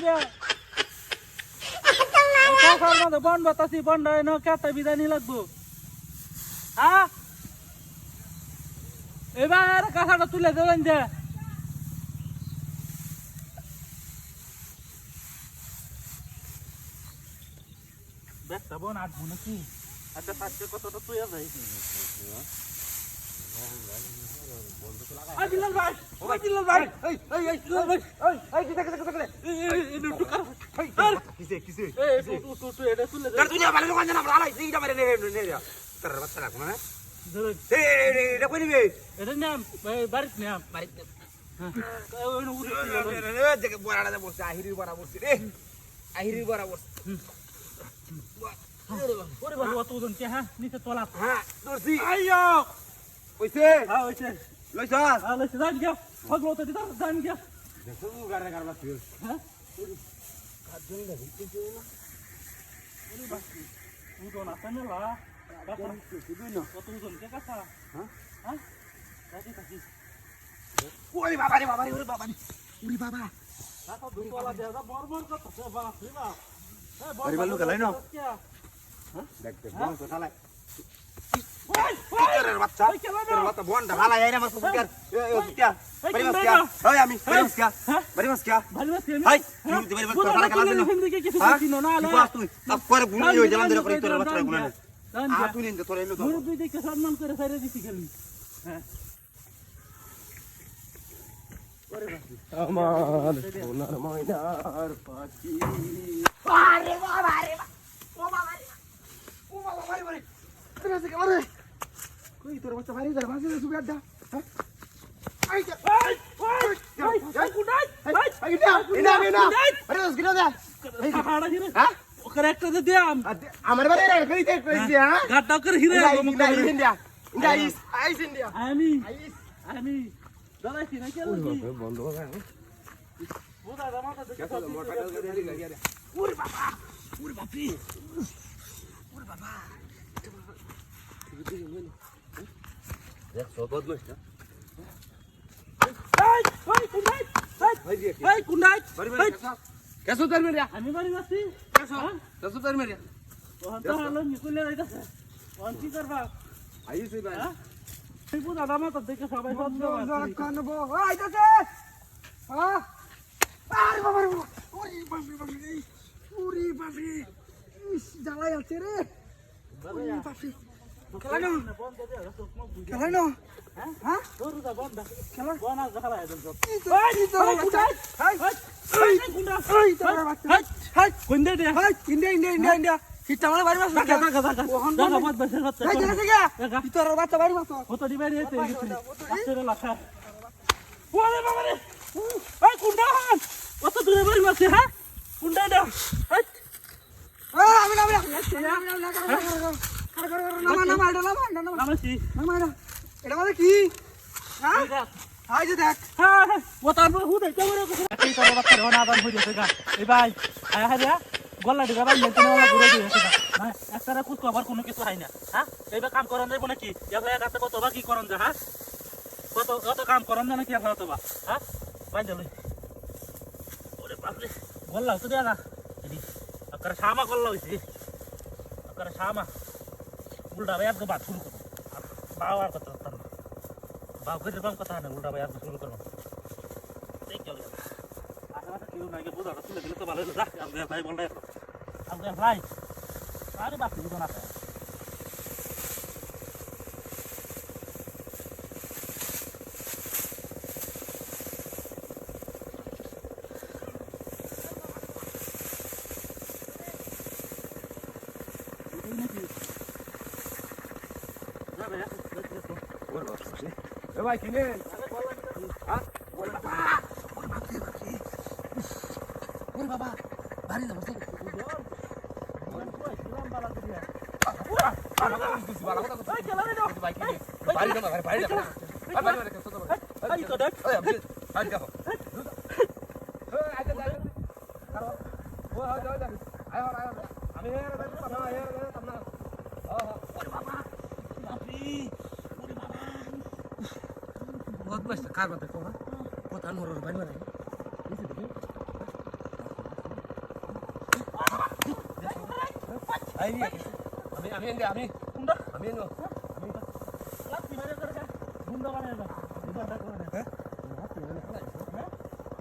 রে বন বাতাসি বন্ড কেতা বিদানি লাগবো হ্যাঁ এবার কাঁথাটা তুলে দেবেন যে ব্যাগটা বোন আটবো নাকি আচ্ছা ফার্স্টে কতটা তুই যাই বিলাল ভাই ও বিলাল ভাই এই বিলাল ভাই এই কি দেখে কিসে এই তুই এটা তুলে দে তুই ভালো দোকান জানা আমরা আলাই এইটা মারে নে তোর বাচ্চা লাগো না এই এটা কই নিবে এটা নাম বাড়িতে নাম বাড়িতে হ্যাঁ ওই নো উড়ে দেখে বড়াটা বসে আহিরি বড়া বসে রে আহিরি বড়া বসে ওরে বাবা অত ওজন কে হ্যাঁ নিচে তোলা হ্যাঁ দর্জি আইয়ো কইছে হ্যাঁ কইছে লইছা হ্যাঁ লইছা জান গিয়া ফগলো তো দিতা জান গিয়া দেখো গারে গারবা তুই হ্যাঁ কাজ জন্য দেখতে না ওরে বাবা ওজন আছে না লা বাবা তুই না কত ওজন কে কাছা হ্যাঁ হ্যাঁ কাজে কাজে ওরে বাবা রে ওরে বাবা ওরে বাবা কাটা দুতলা দেয়া বড় কত বাবা রে বাবা আরে বালু গলাই না হ্যাঁ দেখ বন তো থালাই ওই বাচ্চা তোর বাচ্চা বনটা হালাই আইনা আমার কুকুর এ কিয়া বাড়ি মাস কিয়া ওই আমি বাড়ি মাস কিয়া হাই তুই বাড়ি মাস থালা কালা দিন হ্যাঁ তুই আপ করে ভুলি হই জানান ধরে করে তোর বাচ্চা গুনা না তুই নিন তোর এলো তো তুই দেখে সম্মান করে সাইরে দিছি খালি হ্যাঁ আমার সোনার ময়নার পাখি আরে বাবা ও বাবা ও বাবা ভাই কেন আছে কেমন কই তোর বাচ্চা ভারী যা ভাসে সুবি আড্ডা হ্যাঁ আই কুডাই ইনা আরে দস গিরা দে হাড়া হিরে হ্যাঁ ওকে একটা দে আমার বারে রে কই দে কইছি হ্যাঁ গাটা করে হিরে ইন্ডিয়া আইস ইন্ডিয়া আমি দাঁড়াইছি না কেন বন্ধ হবে বুদা দামাটা দেখে মোটরসাইকেল গাড়ি গাড়ি ওরে বাবা ওরে বাপরে ওরে বাবা দেখ সবদ নষ্ট এই কুন্ডাই কেসো তার মেরিয়া আমি বাড়ি আছি কেসো তার মেরিয়া ওহন তো হলো নিকলে যাইতাছে ওহন কি করবা আইছি ভাই এই বুদা দামাটা দেখে সবাই সব কানবো আইতাছে হ্যাঁ আরে বাবা রে ওরে বাপরে ওরে বাপরে ইস জ্বালাই আছে রে ওরে বাপরে খেলানো বন্ধ দে খেলানো হ্যাঁ তোর দা বন্ধ খেলা বনা জ্বালাই একদম এই তো হাই হাই গুন্ডা এই তোর বাচ্চা হাই গুন্ডা দে হাই ইন্ডিয়া সিটা মানে বাড়ি মাস কাকা ওহন দাদা মত বসে বাচ্চা এই গেছে গা তোর বাচ্চা বাড়ি মাস কত দি বাড়ি হইতে বাচ্চা লাখা ওরে বাবা রে এই গুন্ডা কত দূরে বাড়ি মাস হ্যাঁ গুন্ডা দা এই আমি না এটা মানে কি হ্যাঁ আই যে দেখ হ্যাঁ ও তার হুদ এটা বড় কথা এই তোর বাচ্চা ধনা দান হই গেছে গা এই ভাই আয় হারিয়া গলা দিগা ভাই মেনটেন ওলা ঘুরে দিয়েছে না হ্যাঁ একটারা কুছ আবার কোনো কিছু হয় না হ্যাঁ এইবা কাম করন যাইব নাকি এগুলা গাতে কত বা কি করন যা হ্যাঁ কত কাম করন না নাকি আপনারা তো বা হ্যাঁ ভাই চলে ওরে বাপ রে গলা তো দেয়া না এদি আকার শামা গলা হইছে আকার শামা উল্টা ভাই আজকে বাত শুরু করো বাবার কথা বাপ করে বাম কথা না উল্টা ভাই আজকে শুরু করো এই চলে আশা কেউ নাই বুঝা তুলে দিলে তো ভালো হলো যা আমরা ভাই বললে আমরা ভাই আরে বাপ বুঝো না ভাই কিনে হ্যাঁ ওরে বাবা বাড়ি যাবো बहुत मस्त कार बता को हां बहुत अनहोर बाई मारे আমি এনে আমি কোনটা আমি এনে লাস্তি মারে করে যা গুন্ডা বানায় যা গুন্ডা করে হ্যাঁ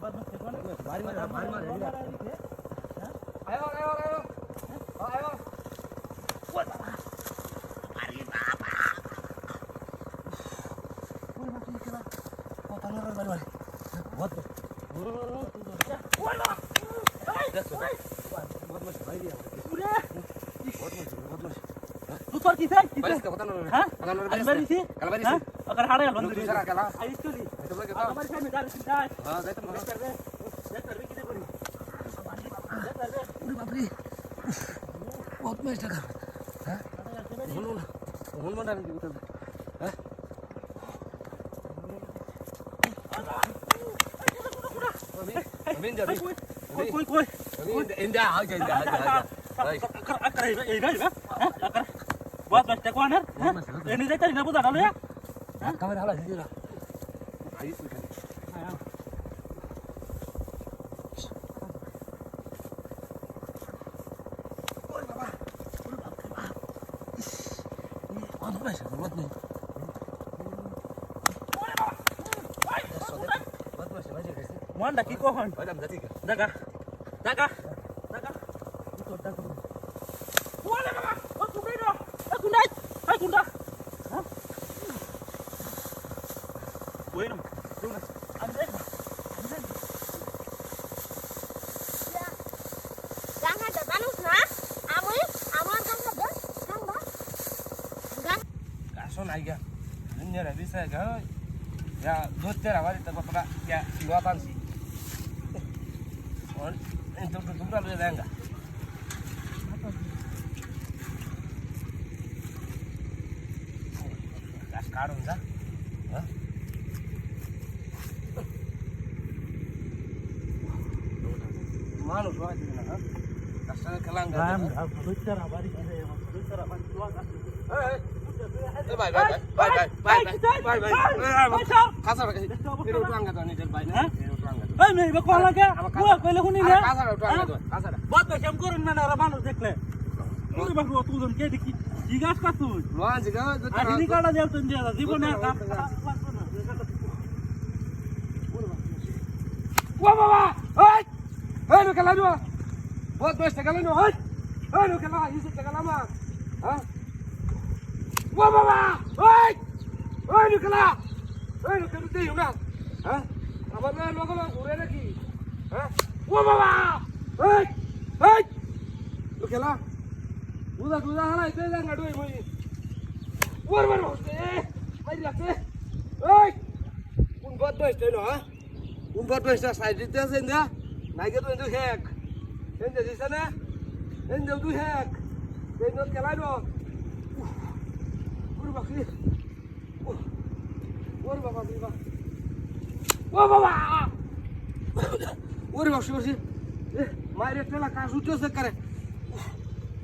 বাদ মত কোন বাড়ি মারে হ্যাঁ আয় ওরে বাপ রে কেলা কথা না বাড়ি বাড়ি বহুত ওরে বাপ দেখো বহুত মশ ভাই দিয়া ওরে বহুত মশ তুই তোর কি চাই বারিস কথা না হ্যাঁ কথা না আমি বাড়িছি কালা বারিস হ্যাঁ আকার হাড়ে গেল তুই সারা কালা আই চলি এটা বলে আমার বাড়ি সামনে যাই যাই হ্যাঁ যাইতাম না দেখ করবে কি করি দেখ করবে ওরে বাপ রে বহুত মশ টাকা হ্যাঁ বলুন মন্ডা কি কথা হ্যাঁ আমি যাবি কই কই ইন্দা আ যা আকার এই ভাই হ্যাঁ আকার বাদ বাচ্চা কোন হ্যাঁ এনে যাই তাই না বুঝা ডালো ya ক্যামেরা হালা দিলা আই তুই ওরে বাবা কত পয়সা বহুত নেই বহুত পয়সা ভাই গেছে মনটা কি কখন ওই দাম যাতি কা দাগা দাগা দাগা তো দাগা ওরে বাবা ও কুড়ি না এ কুন্ডা এ কুন্ডা হ্যাঁ bueno Luna Andrés Jangan ada tanus na. Amoy, amon kan ada. Kang ba? Gang. কাশন আইগা দুনিয়া রে বিসা গা ইয়া দোতে রাবারি তো বাবা ইয়া লোয়াতানসি और इन तो दूसरा ले जाएगा gas card हुन्छ ह मानुस भयो दिन ह कष्टले खेलाङ Ram Duitara bari kide Duitara bari tuaga ए भाइ भाइ भाइ भाइ भाइ भाइ भाइ खासा रे मेरो टुङ्गा त नि भाइ न मेरो टुङ्गा এই মেয়ে বা কোলা কে কোয়া কইলে শুনি না खासा रे टुङ्गा त खासा रे বাদ কেম করুন না না মানুষ দেখলে ওরে বাবু তুজন কে দেখি জিগাস কা তুই लोहान जिगा আদিনি কাটা দেল তুই দিয়া জীবনে वा बाबा ओइ ओइ नु खेला नु बहुत बेस्ट खेला नु ओइ ओइ नु खेला इसे खेला मा ह वा बाबा ओइ ओइ नु खेला ओइ नु खेला दे हुना ह আমাদের লোক ঘুরে নাকি ह वा बाबा ओइ ओइ नु खेला उदा उदा हला इथे जा गाडोय মই वर वर होते मारी लागते ओइ কোন বহুত বেस्ट ন ह Umpat westa side itu senda, naik itu itu hack, senda di sana, senda itu hack, senda kelai do, ur bakri, ur bapa biba, wah bapa, ur bakri bakri, मारे तेला काश उठो से करे,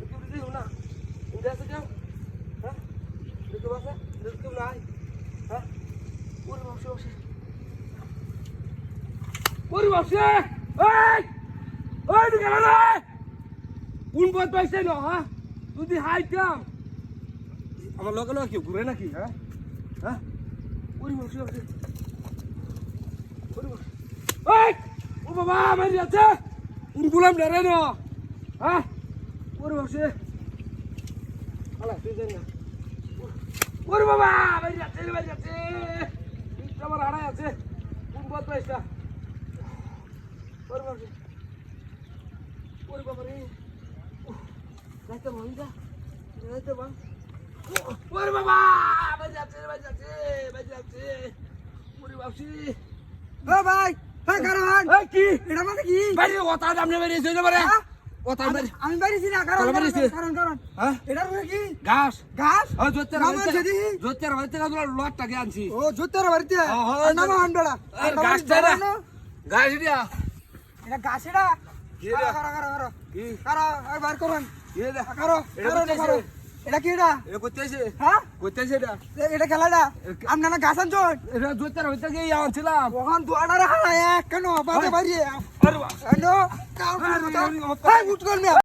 itu di mana, indah saja, hah, itu apa, itu naik, hah, ur bakri bakri. ওরে বাপরে এই ওই ঢুকে গেল রে কোন পথ পাইছে না হ্যাঁ যদি হাইতাম আমার লগে লগে কি ঘুরে নাকি হ্যাঁ হ্যাঁ ওরে বাপরে বাপরে ওরে বাপরে এই ও বাবা মারি আছে কোন গুলাম ডরে না হ্যাঁ ওরে বাপরে আলা তুই দেন না ওরে বাবা মারি আছে আমার আড়াই আছে কোন পথ পাইছে ওরে বাবা ওরে বাবা রে যাইতে ভাঙা যাইতে ভাঙ ওরে বাবা বাজাচ্ছে ওরে বাপসি ও ভাই হ্যাঁ কারণ এই কি এটা মানে কি বাইরে কথা সামনে বেরিয়ে এসে পারে কথা বেরিয়ে আমি বাড়িছি না কারণ তাহলে বাড়িছি? কারণ হ্যাঁ এটা মানে কি ঘাস গাছ ও জোতের নাম আছে দি? হইতে না লটটাকে আনছি ও জোতের বাড়িতে হ্যাঁ, নাম আনবেলা আর গাছটা না গাছ দিয়া এটা গাছ এটা কি এটা? কারো কি আর বার করুন কি এটা কারো এটা করতেছে? এটা কি এটা এটা করতেছে হ্যাঁ করতেছে এটা এটা খেলাটা আপনার না গাছ আনছো এটা জোতের হইতে গিয়ে আনছিলাম ওখান দুয়াটা রাখা কেন বাজে বাড়িয়ে আরে বাবা হ্যালো কাউ উঠ করবে